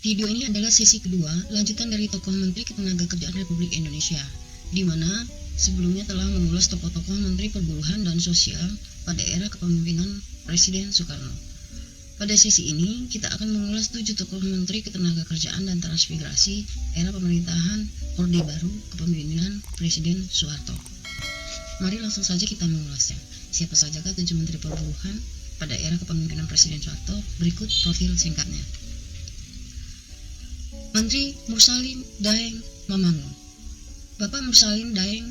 Video ini adalah sesi kedua, lanjutan dari tokoh Menteri Ketenagakerjaan Republik Indonesia, di mana sebelumnya telah mengulas tokoh-tokoh Menteri Perburuhan dan Sosial pada era kepemimpinan Presiden Soekarno. Pada sesi ini, kita akan mengulas 7 tokoh Menteri Ketenagakerjaan dan Transmigrasi era pemerintahan Orde Baru kepemimpinan Presiden Soeharto. Mari langsung saja kita mengulasnya. Siapa sajakah 7 Menteri Perburuhan pada era kepemimpinan Presiden Soeharto? Berikut profil singkatnya. Menteri Mursalin Daeng Mamangun. Bapak Mursalin Daeng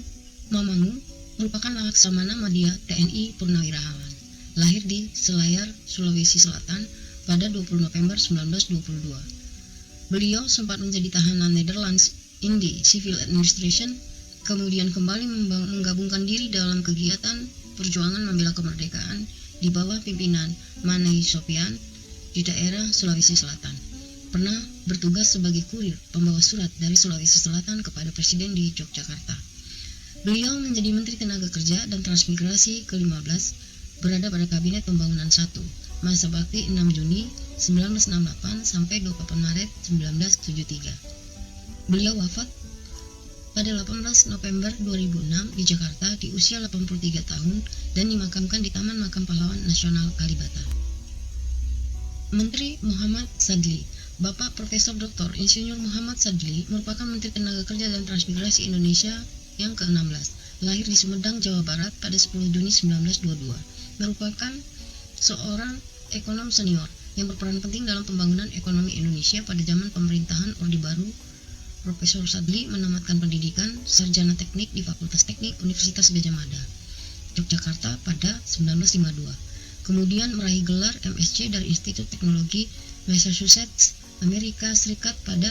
Mamangun merupakan Laksamana Madya TNI Purnawirawan, lahir di Selayar, Sulawesi Selatan pada 20 November 1922. Beliau sempat menjadi tahanan Netherlands in the Civil Administration, kemudian kembali menggabungkan diri dalam kegiatan perjuangan membela kemerdekaan di bawah pimpinan Manei Sopian di daerah Sulawesi Selatan. Pernah bertugas sebagai kurir pembawa surat dari Sulawesi Selatan kepada Presiden di Yogyakarta. Beliau menjadi Menteri Tenaga Kerja dan Transmigrasi ke-15, berada pada Kabinet Pembangunan 1, masa bakti 6 Juni 1968 sampai 24 Maret 1973. Beliau wafat pada 18 November 2006 di Jakarta di usia 83 tahun dan dimakamkan di Taman Makam Pahlawan Nasional Kalibata. Menteri Muhammad Sadli. Bapak Profesor Dr. Insinyur Muhammad Sadli merupakan Menteri Tenaga Kerja dan Transmigrasi Indonesia yang ke-16, lahir di Sumedang, Jawa Barat pada 10 Juni 1922. Merupakan seorang ekonom senior yang berperan penting dalam pembangunan ekonomi Indonesia pada zaman pemerintahan Orde Baru. Profesor Sadli menamatkan pendidikan sarjana teknik di Fakultas Teknik Universitas Gadjah Mada, Yogyakarta pada 1952. Kemudian meraih gelar MSc dari Institut Teknologi Massachusetts, Amerika Serikat pada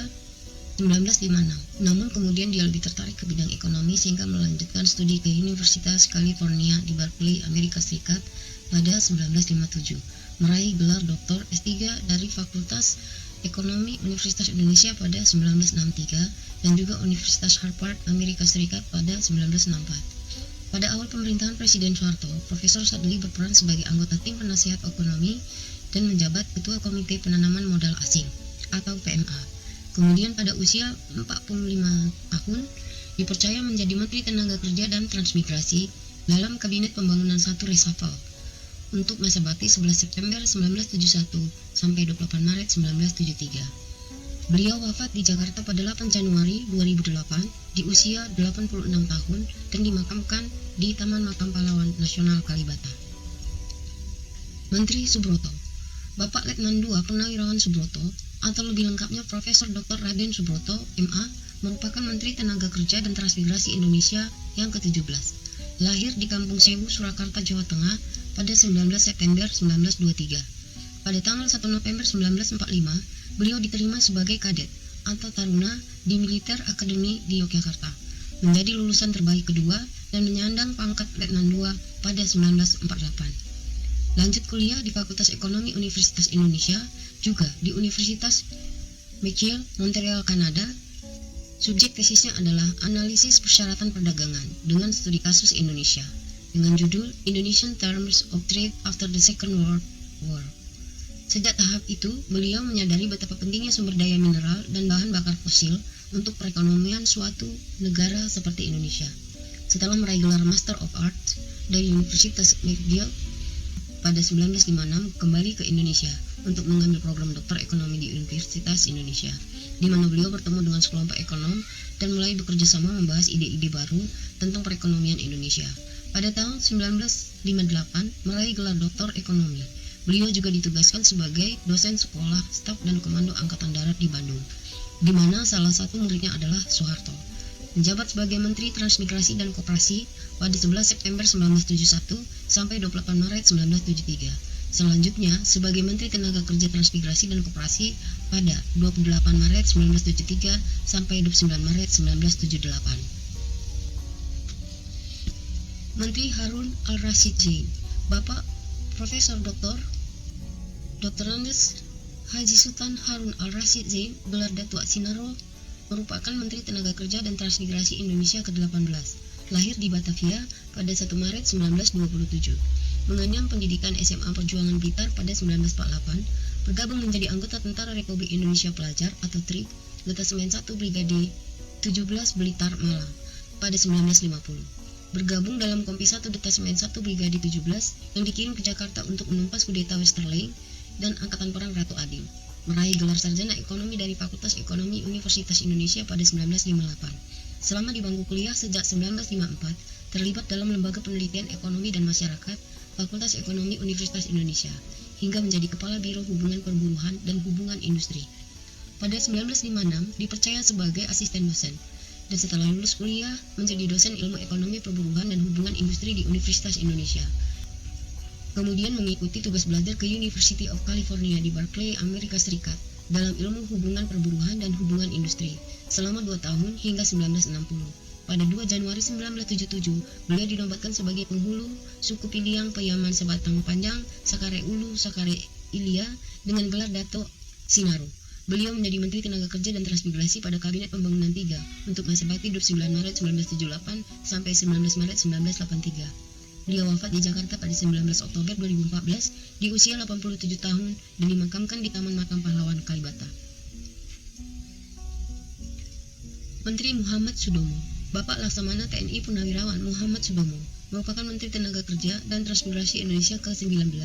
1956. Namun kemudian dia lebih tertarik ke bidang ekonomi sehingga melanjutkan studi ke Universitas California di Berkeley, Amerika Serikat pada 1957. Meraih gelar Dr. S3 dari Fakultas Ekonomi Universitas Indonesia pada 1963 dan juga Universitas Harvard, Amerika Serikat pada 1964. Pada awal pemerintahan Presiden Soeharto, Profesor Sadli berperan sebagai anggota tim penasihat ekonomi dan menjabat Ketua Komite Penanaman Modal Asing atau PMA. Kemudian pada usia 45 tahun dipercaya menjadi Menteri Tenaga Kerja dan Transmigrasi dalam Kabinet Pembangunan 1 Reshuffle untuk masa bakti 11 September 1971 sampai 28 Maret 1973. Beliau wafat di Jakarta pada 8 Januari 2008 di usia 86 tahun dan dimakamkan di Taman Makam Pahlawan Nasional Kalibata. Menteri Subroto. Bapak Letnan II Purnawirawan Subroto atau lebih lengkapnya Profesor Dr. Raden Subroto, MA, merupakan Menteri Tenaga Kerja dan Transmigrasi Indonesia yang ke-17. Lahir di Kampung Sewu, Surakarta, Jawa Tengah pada 19 September 1923. Pada tanggal 1 November 1945, beliau diterima sebagai kadet atau taruna di Militer Akademi di Yogyakarta, menjadi lulusan terbaik kedua dan menyandang pangkat Letnan II pada 1948. Lanjut kuliah di Fakultas Ekonomi Universitas Indonesia, juga di Universitas McGill, Montreal, Kanada. Subjek tesisnya adalah Analisis Persyaratan Perdagangan dengan Studi Kasus Indonesia dengan judul Indonesian Terms of Trade After the Second World War. Sejak tahap itu, beliau menyadari betapa pentingnya sumber daya mineral dan bahan bakar fosil untuk perekonomian suatu negara seperti Indonesia. Setelah meraih gelar Master of Arts dari Universitas McGill pada 1956, kembali ke Indonesia untuk mengambil program doktor ekonomi di Universitas Indonesia, di mana beliau bertemu dengan sekelompok ekonom dan mulai bekerja sama membahas ide-ide baru tentang perekonomian Indonesia. Pada tahun 1958, meraih gelar doktor ekonomi. Beliau juga ditugaskan sebagai dosen sekolah staf dan komando Angkatan Darat di Bandung, di mana salah satu muridnya adalah Soeharto. Menjabat sebagai Menteri Transmigrasi dan Koperasi pada 11 September 1971 sampai 28 Maret 1973. Selanjutnya sebagai Menteri Tenaga Kerja Transmigrasi dan Koperasi pada 28 Maret 1973 sampai 29 Maret 1978. Menteri Harun Al-Rashid Zain. Bapak Profesor Dr. Andes Haji Sultan Harun Al-Rashid Zain, gelar Datuk Sinaro, merupakan Menteri Tenaga Kerja dan Transmigrasi Indonesia ke-18. Lahir di Batavia pada 1 Maret 1927. Mengenyam pendidikan SMA Perjuangan Blitar pada 1948, Bergabung menjadi anggota Tentara Republik Indonesia Pelajar atau TRIP, Detasemen 1 Brigade 17 Blitar Malang pada 1950. Bergabung dalam Kompi 1 Detasemen 1 Brigade 17 yang dikirim ke Jakarta untuk menumpas kudeta Westerling dan Angkatan Perang Ratu Ading. Meraih gelar sarjana ekonomi dari Fakultas Ekonomi Universitas Indonesia pada 1958. Selama di bangku kuliah sejak 1954, terlibat dalam Lembaga Penelitian Ekonomi dan Masyarakat Fakultas Ekonomi Universitas Indonesia, hingga menjadi Kepala Biro Hubungan Perburuhan dan Hubungan Industri. Pada 1956, dipercaya sebagai asisten dosen, dan setelah lulus kuliah menjadi dosen ilmu ekonomi perburuhan dan hubungan industri di Universitas Indonesia. Kemudian mengikuti tugas belajar ke University of California di Berkeley, Amerika Serikat, dalam ilmu hubungan perburuhan dan hubungan industri, selama 2 tahun hingga 1960. Pada 2 Januari 1977, beliau dinobatkan sebagai penghulu suku Piliang Payaman Sebatang Panjang, Sakare Ulu, Sakare Ilia, dengan gelar Dato Sinaro. Beliau menjadi Menteri Tenaga Kerja dan Transmigrasi pada Kabinet Pembangunan 3 untuk masa bakti 29 Maret 1978 sampai 19 Maret 1983. Beliau wafat di Jakarta pada 19 Oktober 2014 di usia 87 tahun dan dimakamkan di Taman Makam Pahlawan Kalibata. Menteri Muhammad Sudomo. Bapak Laksamana TNI Purnawirawan Muhammad Sudomo merupakan Menteri Tenaga Kerja dan Transmigrasi Indonesia ke-19.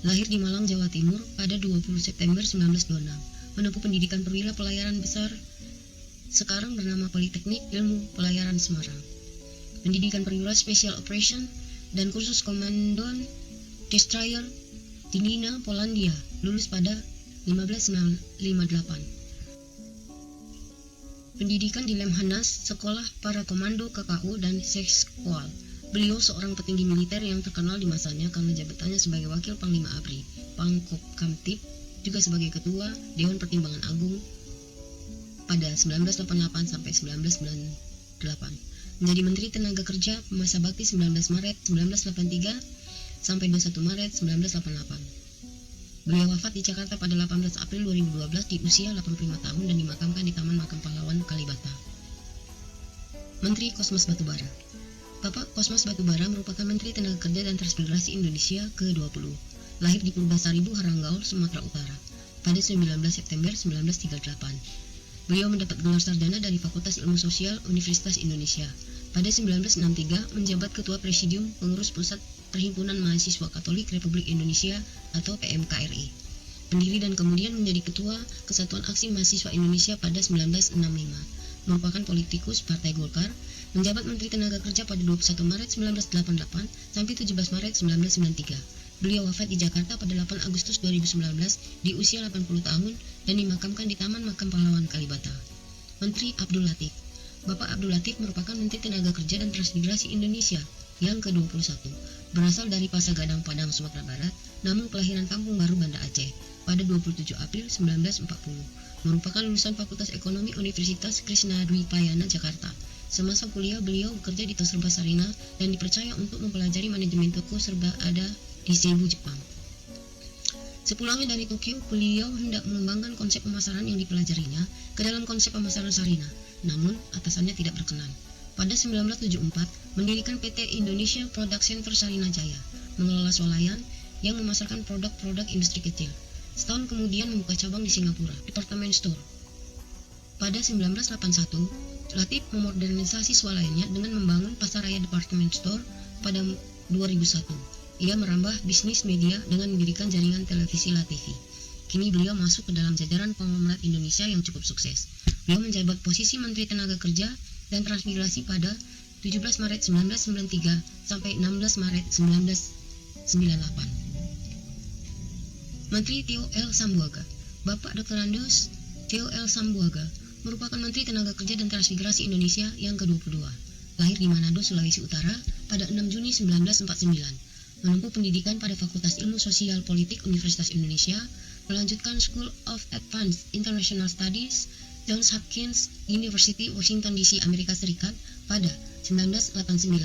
Lahir di Malang, Jawa Timur pada 20 September 1926. Menempuh pendidikan perwira pelayaran besar sekarang bernama Politeknik Ilmu Pelayaran Semarang. Pendidikan perwira Special Operation dan kursus Komandon Destroyer di Nina, Polandia, lulus pada 1558. Pendidikan di Lemhanas, Sekolah Para Komando KKU dan Seksual. Beliau seorang petinggi militer yang terkenal di masanya karena jabatannya sebagai Wakil Panglima ABRI, Pangkop Kamtib, juga sebagai Ketua Dewan Pertimbangan Agung pada 1988 sampai 1998. Menjadi Menteri Tenaga Kerja masa bakti 19 Maret 1983 sampai 21 Maret 1988. Beliau wafat di Jakarta pada 18 April 2012 di usia 85 tahun dan dimakamkan di Taman Makam Pahlawan Kalibata. Menteri Kosmas Batubara. Bapak Kosmas Batubara merupakan Menteri Tenaga Kerja dan Transmigrasi Indonesia ke-20. Lahir di Purbasaribu, Haranggaul, Sumatera Utara pada 19 September 1938. Beliau mendapat gelar sarjana dari Fakultas Ilmu Sosial Universitas Indonesia. Pada 1963 menjabat Ketua Presidium Pengurus Pusat Perhimpunan Mahasiswa Katolik Republik Indonesia atau PMKRI. Pendiri dan kemudian menjadi Ketua Kesatuan Aksi Mahasiswa Indonesia pada 1965. Merupakan politikus Partai Golkar, menjabat Menteri Tenaga Kerja pada 21 Maret 1988 sampai 17 Maret 1993. Beliau wafat di Jakarta pada 8 Agustus 2019 di usia 80 tahun dan dimakamkan di Taman Makam Pahlawan Kalibata. Menteri Abdul Latif. Bapak Abdul Latif merupakan Menteri Tenaga Kerja dan Transmigrasi Indonesia yang ke-21. Berasal dari Pasagadang, Padang, Sumatera Barat, namun kelahiran Kampung Baru, Banda Aceh pada 27 April 1940. Merupakan lulusan Fakultas Ekonomi Universitas Krisnadwipayana, Jakarta. Semasa kuliah beliau bekerja di Toserba Sarina dan dipercaya untuk mempelajari manajemen toko serba ada di Cebu, Jepang. Sepulangnya dari Tokyo, beliau hendak mengembangkan konsep pemasaran yang dipelajarinya ke dalam konsep pemasaran Sarina, namun atasannya tidak berkenan. Pada 1974, mendirikan PT Indonesia Product Center Sarina Jaya, mengelola swalayan yang memasarkan produk-produk industri kecil. Setahun kemudian membuka cabang di Singapura, department store. Pada 1981, Latif memodernisasi swalayannya dengan membangun pasar raya department store pada 2001. Ia merambah bisnis media dengan mendirikan jaringan televisi LaTV. Kini beliau masuk ke dalam jajaran konglomerat Indonesia yang cukup sukses. Beliau menjabat posisi Menteri Tenaga Kerja dan Transmigrasi pada 17 Maret 1993 sampai 16 Maret 1998. Menteri Tio L. Sambuaga. Bapak Dr. Andes Tio L. Sambuaga merupakan Menteri Tenaga Kerja dan Transmigrasi Indonesia yang ke-22. Lahir di Manado, Sulawesi Utara pada 6 Juni 1949. Menempuh pendidikan pada Fakultas Ilmu Sosial Politik Universitas Indonesia, melanjutkan School of Advanced International Studies, Johns Hopkins University, Washington DC, Amerika Serikat pada 1989.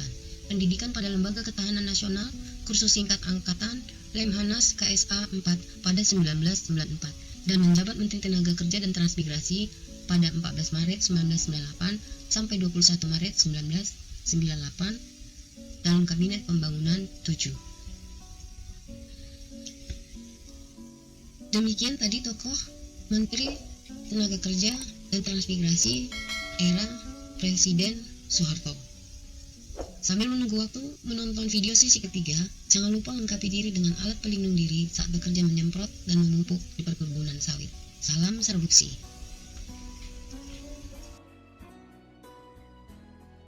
Pendidikan pada Lembaga Ketahanan Nasional, kursus singkat angkatan, Lemhanas KSA 4 pada 1994, dan menjabat Menteri Tenaga Kerja dan Transmigrasi pada 14 Maret 1998 sampai 21 Maret 1998 dalam Kabinet Pembangunan 7. Demikian tadi tokoh Menteri Tenaga Kerja dan Transmigrasi era Presiden Soeharto. Sambil menunggu waktu menonton video sesi ketiga, jangan lupa lengkapi diri dengan alat pelindung diri saat bekerja menyemprot dan memupuk di perkebunan sawit. Salam sereduksi.